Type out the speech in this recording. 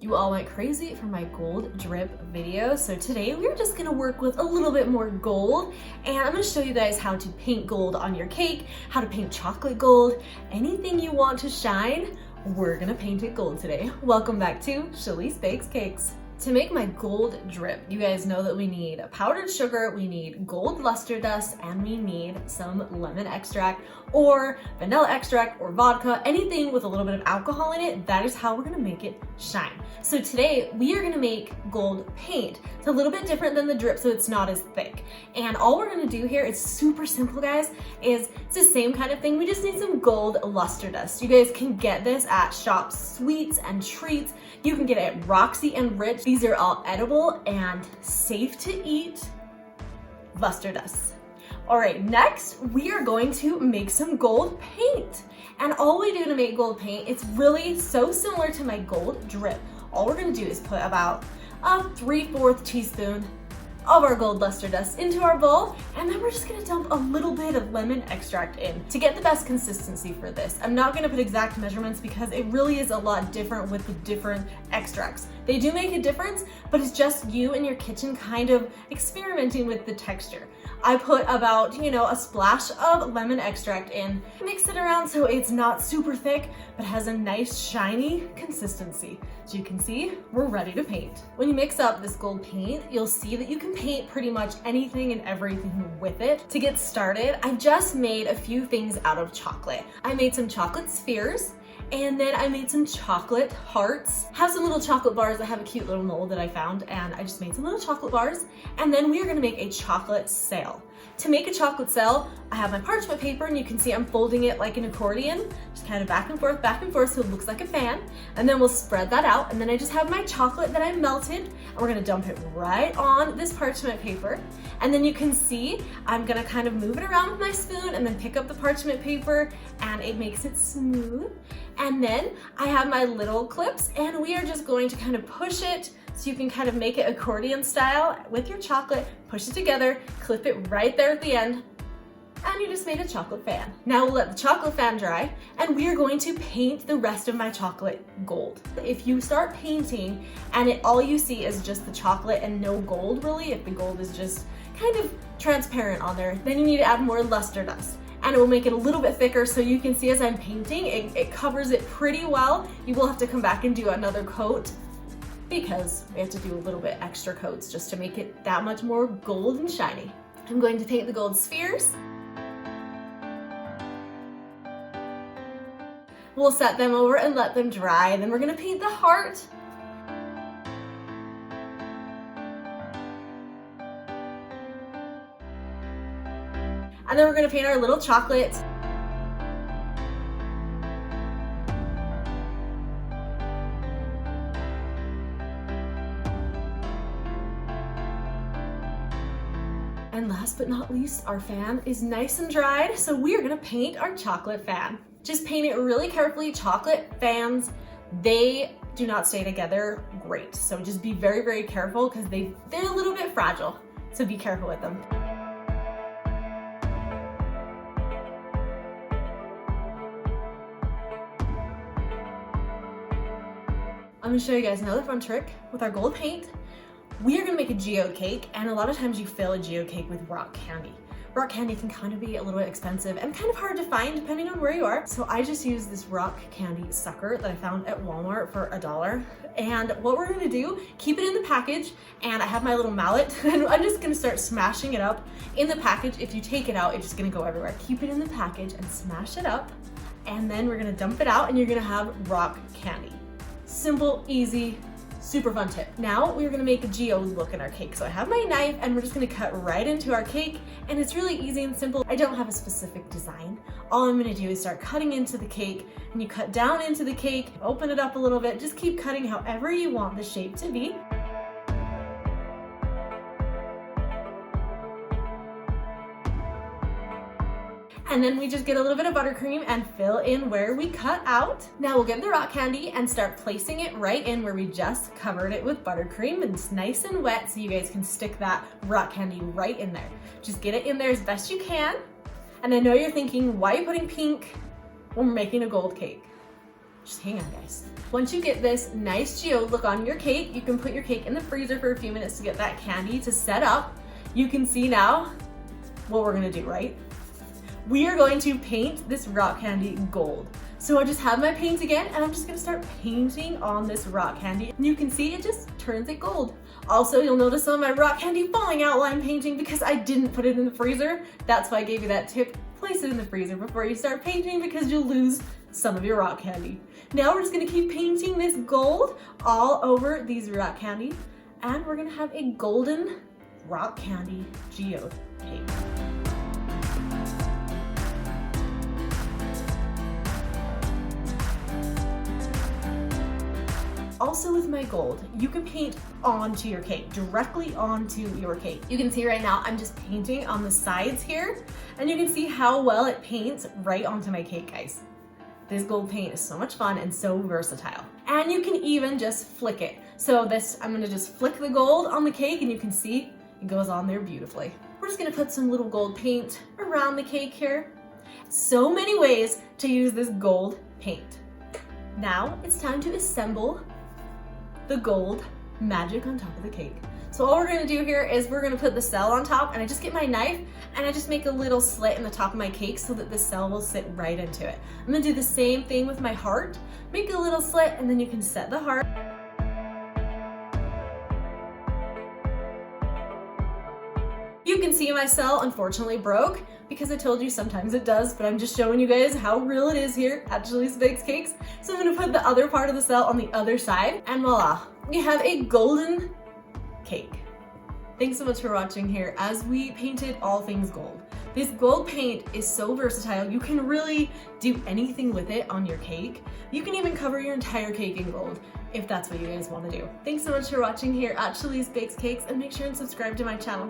You all went crazy for my gold drip video, so today we're just gonna work with a little bit more gold, and I'm gonna show you guys how to paint gold on your cake, how to paint chocolate gold, anything you want to shine, we're gonna paint it gold today. Welcome back to Shalise Bakes Cakes. To make my gold drip, you guys know that we need powdered sugar, we need gold luster dust, and we need some lemon extract or vanilla extract or vodka, anything with a little bit of alcohol in it. That is how we're gonna make it shine. So today we are gonna make gold paint. It's a little bit different than the drip, so it's not as thick. And all we're gonna do here is super simple, guys, it's the same kind of thing. We just need some gold luster dust. You guys can get this at Shops Sweets and Treats. You can get it at Roxy and Rich. These are all edible and safe to eat luster dust. All right, next we are going to make some gold paint. And all we do to make gold paint, it's really so similar to my gold drip. All we're gonna do is put about a 3/4 teaspoon of our gold luster dust into our bowl, and then we're just gonna dump a little bit of lemon extract in to get the best consistency for this. I'm not gonna put exact measurements because it really is a lot different with the different extracts. They do make a difference, but it's just you in your kitchen kind of experimenting with the texture. I put about, a splash of lemon extract in, mix it around so it's not super thick, but has a nice shiny consistency. As you can see, we're ready to paint. When you mix up this gold paint, you'll see that you can paint pretty much anything and everything with it. To get started, I just made a few things out of chocolate. I made some chocolate spheres, and then I made some chocolate hearts. Have some little chocolate bars. I have a cute little mold that I found, and I just made some little chocolate bars. And then we are gonna make a chocolate sail. To make a chocolate sail, I have my parchment paper, and you can see I'm folding it like an accordion, just kind of back and forth, so it looks like a fan. And then we'll spread that out, and then I just have my chocolate that I melted, and we're gonna dump it right on this parchment paper. And then you can see I'm gonna kind of move it around with my spoon and then pick up the parchment paper, and it makes it smooth. And then I have my little clips, and we are just going to kind of push it so you can kind of make it accordion style with your chocolate, push it together, clip it right there at the end, and you just made a chocolate fan. Now we'll let the chocolate fan dry, and we are going to paint the rest of my chocolate gold. If you start painting and all you see is just the chocolate and no gold really, if the gold is just kind of transparent on there, then you need to add more luster dust. And it will make it a little bit thicker, so you can see as I'm painting, it covers it pretty well. You will have to come back and do another coat because we have to do a little bit extra coats just to make it that much more gold and shiny. I'm going to paint the gold spheres. We'll set them over and let them dry. Then we're gonna paint the heart. And then we're gonna paint our little chocolate. And last but not least, our fan is nice and dried, so we are gonna paint our chocolate fan. Just paint it really carefully. Chocolate fans, they do not stay together great. So just be very, very careful because they're a little bit fragile, so be careful with them. I'm gonna show you guys another fun trick with our gold paint. We are gonna make a geode cake, and a lot of times you fill a geode cake with rock candy. Rock candy can kind of be a little bit expensive and kind of hard to find depending on where you are. So I just used this rock candy sucker that I found at Walmart for $1. And what we're gonna do, keep it in the package, and I have my little mallet, and I'm just gonna start smashing it up in the package. If you take it out, it's just gonna go everywhere. Keep it in the package and smash it up, and then we're gonna dump it out, and you're gonna have rock candy. Simple, easy, super fun tip. Now we're gonna make a geode look in our cake. So I have my knife, and we're just gonna cut right into our cake, and it's really easy and simple. I don't have a specific design. All I'm gonna do is start cutting into the cake, and you cut down into the cake, open it up a little bit, just keep cutting however you want the shape to be. And then we just get a little bit of buttercream and fill in where we cut out. Now we'll get the rock candy and start placing it right in where we just covered it with buttercream, and it's nice and wet so you guys can stick that rock candy right in there. Just get it in there as best you can. And I know you're thinking, why are you putting pink when we're making a gold cake? just hang on, guys. Once you get this nice geode look on your cake, you can put your cake in the freezer for a few minutes to get that candy to set up. You can see now what we're gonna do, right? We are going to paint this rock candy gold. So I just have my paint again, and I'm just gonna start painting on this rock candy. And you can see it just turns it gold. Also, you'll notice some of my rock candy falling out while I'm painting because I didn't put it in the freezer. That's why I gave you that tip. Place it in the freezer before you start painting because you'll lose some of your rock candy. Now we're just gonna keep painting this gold all over these rock candy, and we're gonna have a golden rock candy geode cake. Also with my gold, you can paint onto your cake, directly onto your cake. You can see right now I'm just painting on the sides here, and you can see how well it paints right onto my cake, guys. This gold paint is so much fun and so versatile. And you can even just flick it. So this, I'm gonna just flick the gold on the cake, and you can see it goes on there beautifully. We're just gonna put some little gold paint around the cake here. So many ways to use this gold paint. Now it's time to assemble the gold magic on top of the cake. So all we're gonna do here is we're gonna put the cell on top, and I just get my knife and I just make a little slit in the top of my cake so that the cell will sit right into it. I'm gonna do the same thing with my heart. Make a little slit, and then you can set the heart. You can see my cell unfortunately broke because I told you sometimes it does, but I'm just showing you guys how real it is here at Chili's Bakes Cakes. So I'm gonna put the other part of the cell on the other side, and voila, we have a golden cake. Thanks so much for watching here as we painted all things gold. This gold paint is so versatile. You can really do anything with it on your cake. You can even cover your entire cake in gold if that's what you guys want to do. Thanks so much for watching here at Chili's Bakes Cakes, and make sure and subscribe to my channel.